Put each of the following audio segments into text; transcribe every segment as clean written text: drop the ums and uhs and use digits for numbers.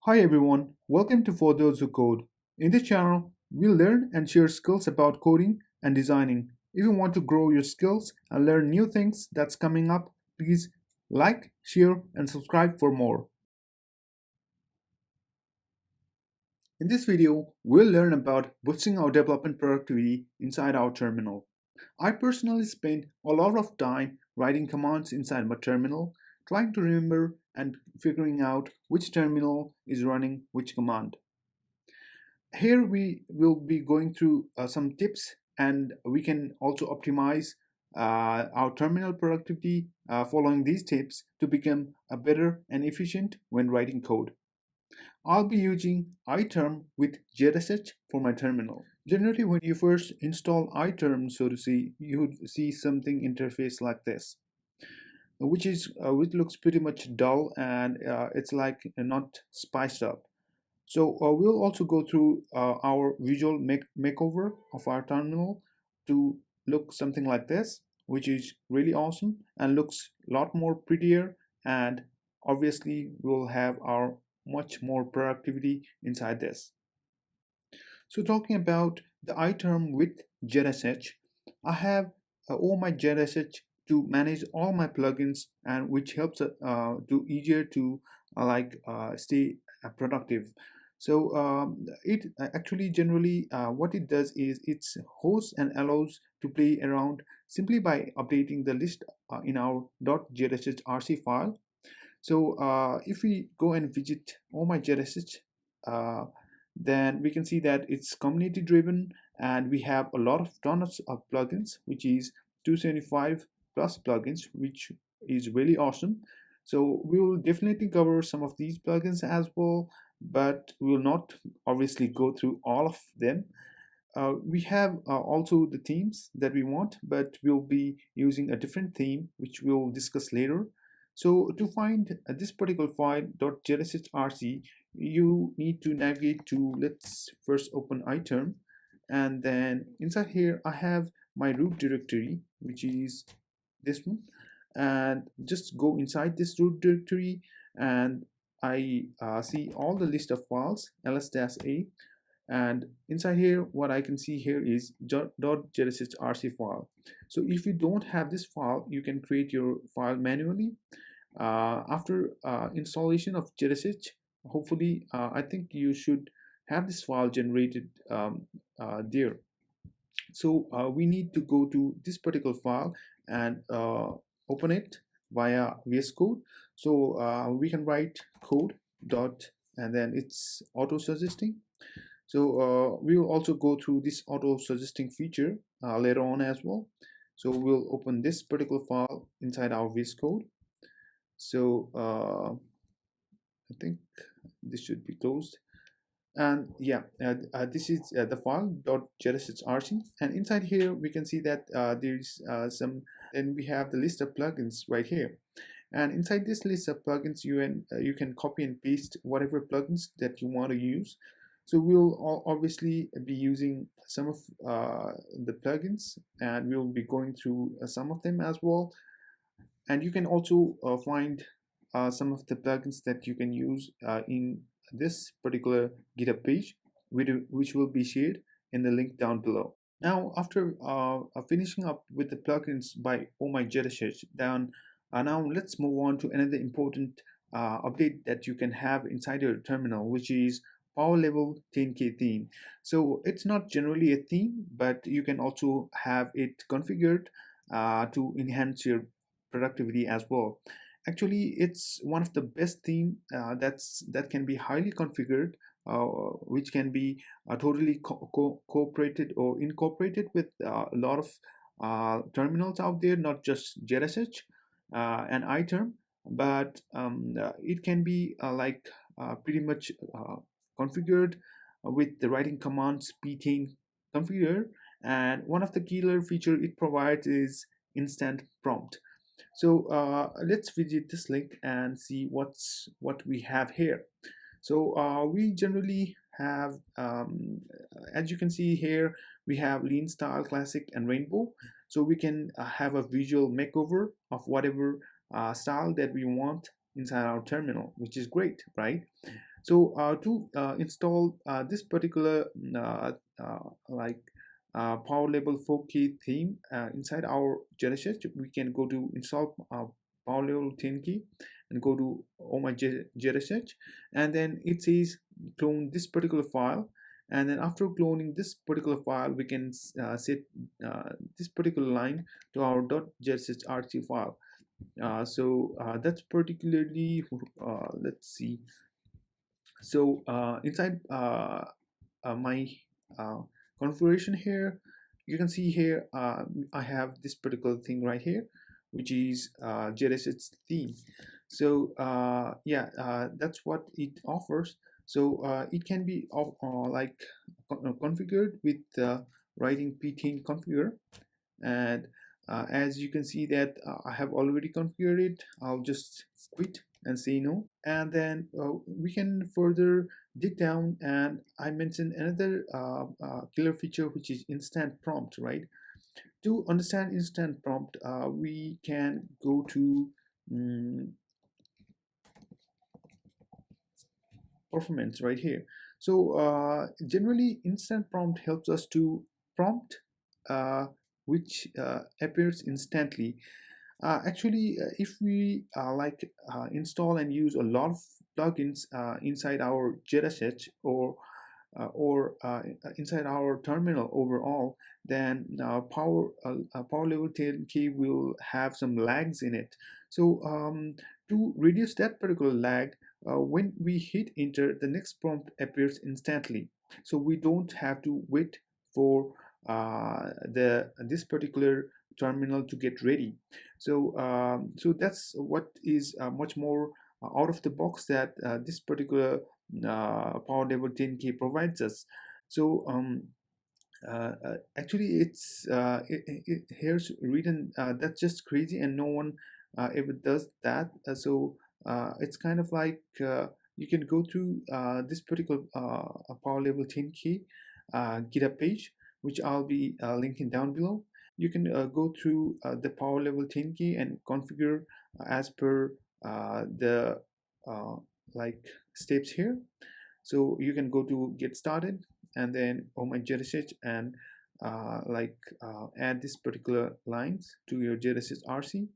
Hi everyone, welcome to For Those Who Code. In this channel, we'll learn and share skills about coding and designing. If you want to grow your skills and learn new things that's coming up, please like, share, and subscribe for more. In this video, we'll learn about boosting our development productivity inside our terminal. I personally spend a lot of time writing commands inside my terminal, trying to remember and figuring out which terminal is running which command. Here we will be going through some tips, and we can also optimize our terminal productivity following these tips to become better and efficient when writing code. I'll be using iterm with ZSH for my terminal. Generally, when you first install iterm, so to say, you would see something interface like this, which looks pretty much dull, and it's like not spiced up. So we'll also go through our visual makeover of our terminal to look something like this, which is really awesome and looks a lot more prettier, and obviously we'll have our much more productivity inside this. So talking about the iTerm with ZSH, I have all my ZSH to manage all my plugins, and which helps to easier to stay productive. So it actually generally what it does is it hosts and allows to play around simply by updating the list in our .zsh-rc file. So if we go and visit all my ZSH, then we can see that it's community driven, and we have a lot of tons of plugins, which is 275 plus plugins, which is really awesome. So we will definitely cover some of these plugins as well, but we will not obviously go through all of them. We have also the themes that we want, but we'll be using a different theme, which we'll discuss later. So to find this particular file .zsh-rc, you need to navigate to, let's first open iterm, and then inside here I have my root directory, which is this one, and just go inside this root directory, and I see all the list of files ls-a, and inside here what I can see here is .zsh-rc file. So if you don't have this file, you can create your file manually after installation of ZSH. Hopefully I think you should have this file generated there. So we need to go to this particular file and open it via VS Code. So we can write code dot, and then it's auto suggesting. So we will also go through this auto suggesting feature later on as well. So we'll open this particular file inside our VS Code. So I think this should be closed, and yeah, this is the file .zsh-rc, and inside here we can see that there's some, and we have the list of plugins right here. And inside this list of plugins, you can copy and paste whatever plugins that you want to use. So we'll obviously be using some of the plugins, and we'll be going through some of them as well. And you can also find some of the plugins that you can use in this particular GitHub page, which will be shared in the link down below. Now, after finishing up with the plugins by Oh My ZSH, then now let's move on to another important update that you can have inside your terminal, which is power level 10K theme. So it's not generally a theme, but you can also have it configured to enhance your productivity as well. Actually, it's one of the best theme that can be highly configured, which can be totally cooperated or incorporated with a lot of terminals out there, not just ZSH and iterm, but it can be pretty much configured with the writing commands ptain configure. And one of the killer feature it provides is instant prompt. So let's visit this link and see what we have here. So we generally have, as you can see here, we have lean style, classic, and rainbow. So we can have a visual makeover of whatever style that we want inside our terminal, which is great, right? So to install this particular like power level 4K theme inside our ZSH, we can go to install power level 10K and go to oh my ZSH, and then it says clone this particular file. And then after cloning this particular file, we can set this particular line to our .zsh-rc file. That's particularly let's see. So inside my uh, configuration here, you can see here I have this particular thing right here, which is ZSH theme. So yeah, that's what it offers. So it can be configured with writing ptheme configure. And as you can see that I have already configured it, I'll just quit and say no. And then we can further dig down, and I mentioned another killer feature, which is instant prompt, right? To understand instant prompt, we can go to um, performance right here. So generally instant prompt helps us to prompt uh, which appears instantly. Actually, if we install and use a lot of plugins inside our ZSH or inside our terminal overall, then power level 10K will have some lags in it. So to reduce that particular lag, when we hit enter, the next prompt appears instantly. So we don't have to wait for the this particular terminal to get ready. So that's what is much more out of the box that this particular power level 10K provides us. So actually here's written that's just crazy, and no one ever does that. It's kind of like you can go to this particular power level 10K GitHub page, which I'll be linking down below. You can go through the power level 10K and configure as per the uh, like steps here. So you can go to get started, and then oh my JSH, and add this particular lines to your ZSH-rc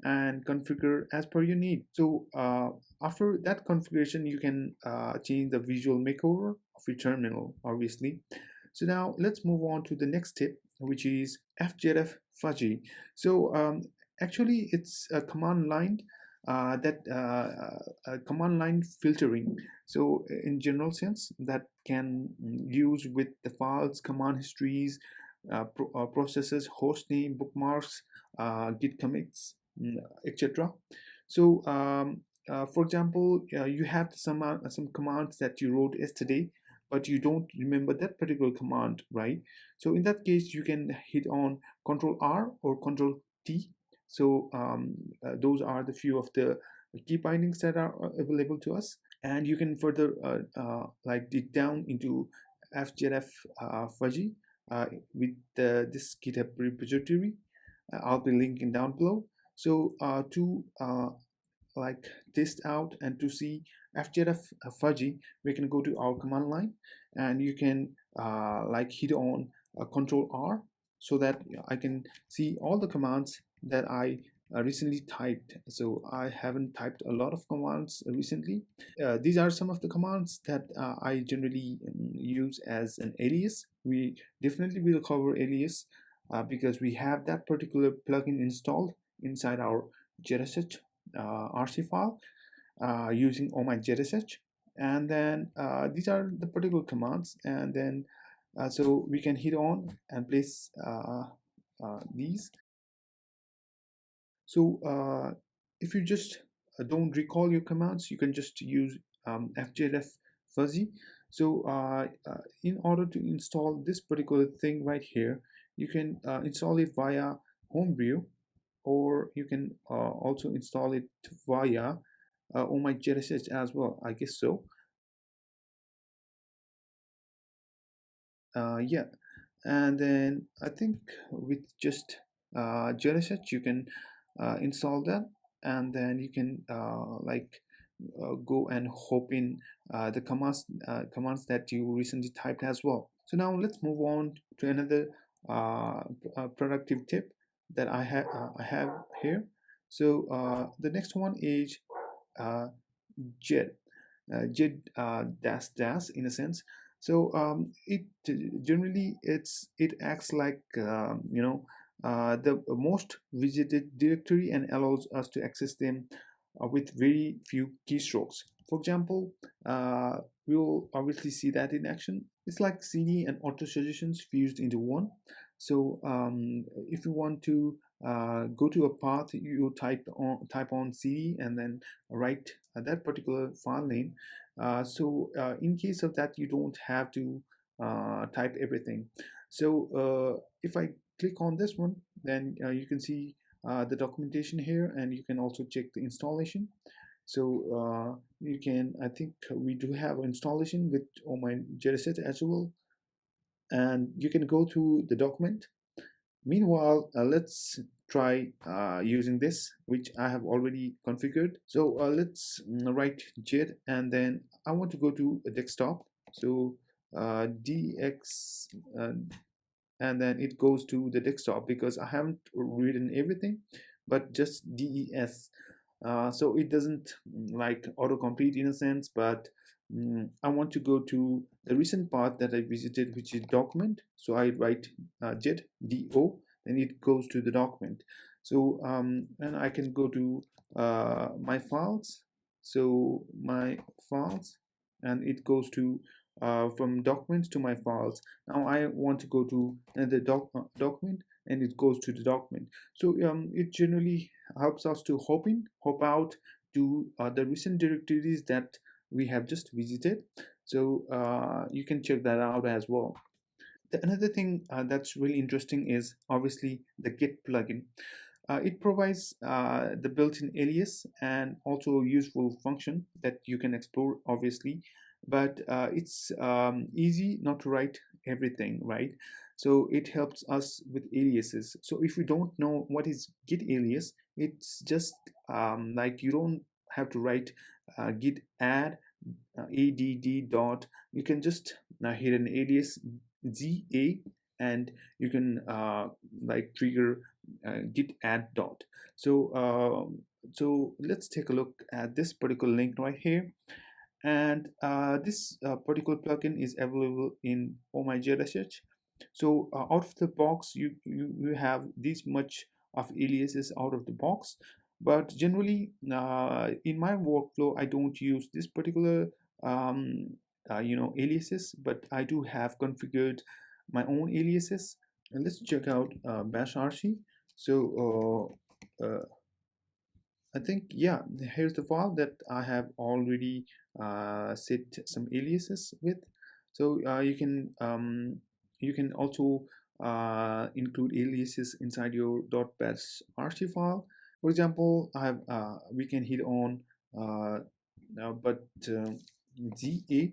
and configure as per your need. So after that configuration, you can change the visual makeover of your terminal, obviously. So now let's move on to the next step, which is FGF Fuzzy. So actually, it's a command line command line filtering. So in general sense, that can use with the files, command histories, processes, host name, bookmarks, git commits, etc. So for example, you have some commands that you wrote yesterday, but you don't remember that particular command, right? So in that case, you can hit on Control R or Control T. So those are the few of the key bindings that are available to us, and you can further dig down into FGF Fuzzy with this GitHub repository. I'll be linking down below. So to like test out and to see FGF Fuzzy, we can go to our command line, and you can hit on Control R, so that I can see all the commands that I recently typed. So I haven't typed a lot of commands recently. These are some of the commands that I generally use as an alias. We definitely will cover alias because we have that particular plugin installed inside our ZSH RC file using oh my ZSH. And then these are the particular commands, and then so we can hit on and place these. So if you just don't recall your commands, you can just use FGF Fuzzy. So in order to install this particular thing right here, you can install it via Homebrew, or you can also install it via oh my ZSH as well, I guess so. Yeah, and then I think with just ZSH you can install that, and then you can go and hop in the commands that you recently typed as well. So now let's move on to another productive tip that I have here. So the next one is uh, JIT, dash dash in a sense. So it generally it acts like the most visited directory and allows us to access them with very few keystrokes. For example, we'll obviously see that in action. It's like CD and auto suggestions fused into one. So if you want to go to a path, you type on CD and then write that particular file name. So in case of that, you don't have to type everything. So if I click on this one, then you can see the documentation here, and you can also check the installation. So you can, I think we do have installation with oh my JSH as well, and you can go to the document. Meanwhile, let's try using this, which I have already configured. So let's write git, and then I want to go to a desktop. So dx, and then it goes to the desktop because I haven't written everything, but just des. So it doesn't like autocomplete in a sense, but I want to go to the recent path that I visited, which is document. So I write git do, and it goes to the document. So and I can go to my files. So my files, and it goes to from documents to my files. Now I want to go to the document, and it goes to the document. So it generally helps us to hop out to the recent directories that we have just visited. So you can check that out as well. Another thing that's really interesting is obviously the Git plugin. It provides the built-in alias and also a useful function that you can explore obviously, but it's easy not to write everything, right? So it helps us with aliases. So if you don't know what is git alias, it's just like you don't have to write git add add dot. You can just hit an alias ZA, and you can like trigger git add dot. So let's take a look at this particular link right here. And this particular plugin is available in oh my ZSH. So out of the box, you have this much of aliases out of the box, but generally in my workflow I don't use this particular um, aliases, but I do have configured my own aliases. And let's check out bashrc. So I think, yeah, here's the file that I have already set some aliases with. So you can also include aliases inside your .bashrc file. For example, I have we can hit on but ZA.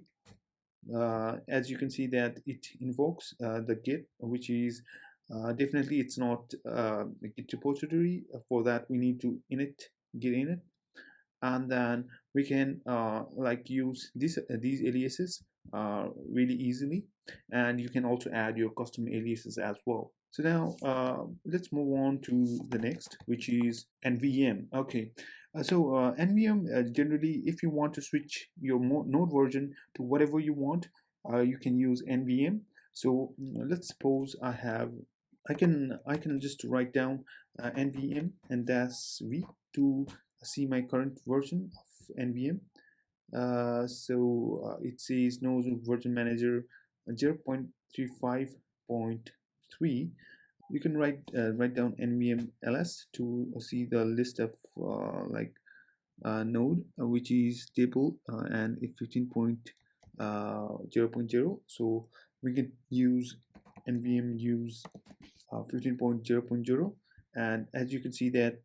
As you can see that it invokes the git, which is definitely it's not a git repository. For that we need to init git init, and then we can like use these aliases really easily, and you can also add your custom aliases as well. So now let's move on to the next, which is NVM. Okay, so NVM generally, if you want to switch your node version to whatever you want, you can use NVM. So let's suppose I can just write down NVM and dash v to see my current version of NVM. So it says node version manager 0.35.3. You can write down NVM ls to see the list of like node which is stable and it's 15.0.0. So we can use NVM use 15.0.0, and as you can see that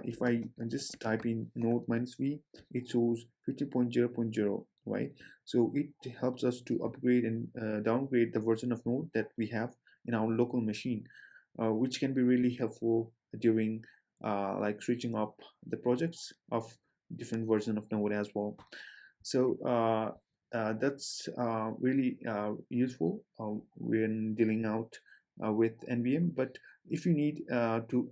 if I just type in node -v, it shows 15.0.0, right? So it helps us to upgrade and downgrade the version of node that we have in our local machine, which can be really helpful during like switching up the projects of different version of Node as well. So that's really useful when dealing out with NVM. But if you need to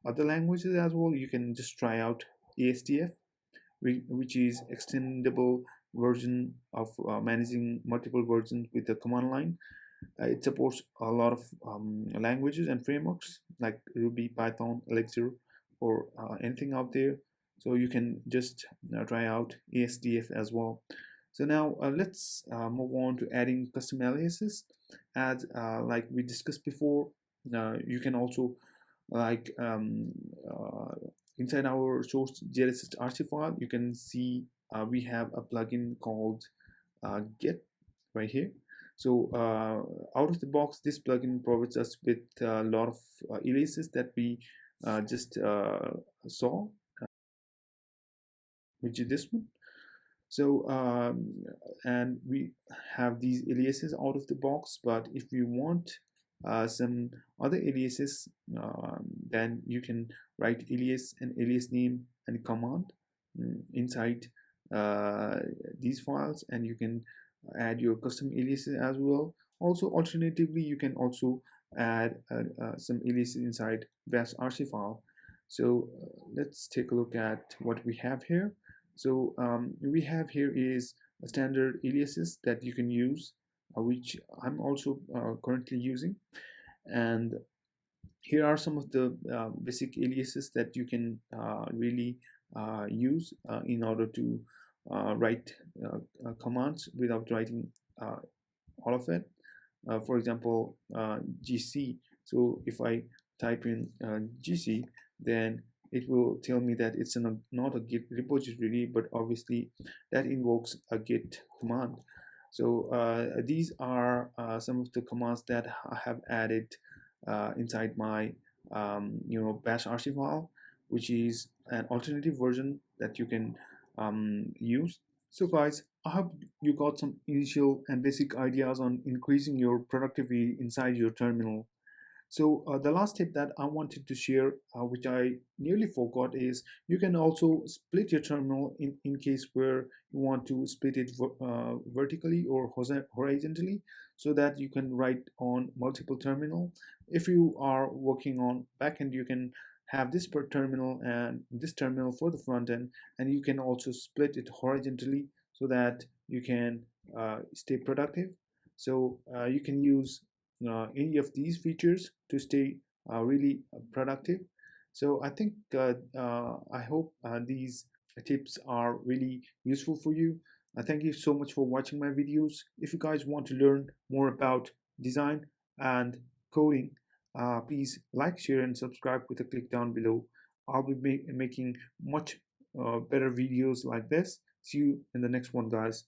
other languages as well, you can just try out asdf, which is extendable version of managing multiple versions with the command line. It supports a lot of languages and frameworks like Ruby, Python, Elixir, or anything out there. So you can just try out ASDF as well. So now let's move on to adding custom aliases. As like we discussed before, you can also like inside our source ZSH-z file, you can see we have a plugin called Git right here. So out of the box, this plugin provides us with a lot of aliases that we just saw, which is this one. So and we have these aliases out of the box, but if you want some other aliases, then you can write alias and alias name and command inside these files, and you can add your custom aliases as well. Also, alternatively, you can also add some aliases inside git-bashrc file. So let's take a look at what we have here. So we have here is a standard aliases that you can use, which I'm also currently using. And here are some of the basic aliases that you can really use in order to write commands without writing all of it. For example, GC. So if I type in GC, then it will tell me that it's not a Git repository, but obviously that invokes a Git command. So these are some of the commands that I have added inside my bash rc file, which is an alternative version that you can use. So guys, I hope you got some initial and basic ideas on increasing your productivity inside your terminal. So the last tip that I wanted to share, which I nearly forgot, is you can also split your terminal in case where you want to split it vertically or horizontally, so that you can write on multiple terminal. If you are working on backend, you can have this per terminal and this terminal for the front end, and you can also split it horizontally so that you can stay productive. So you can use any of these features to stay really productive. So I think I hope these tips are really useful for you. Thank you so much for watching my videos. If you guys want to learn more about design and coding, please like, share, and subscribe with a click down below. I'll be making much better videos like this. See you in the next one, guys.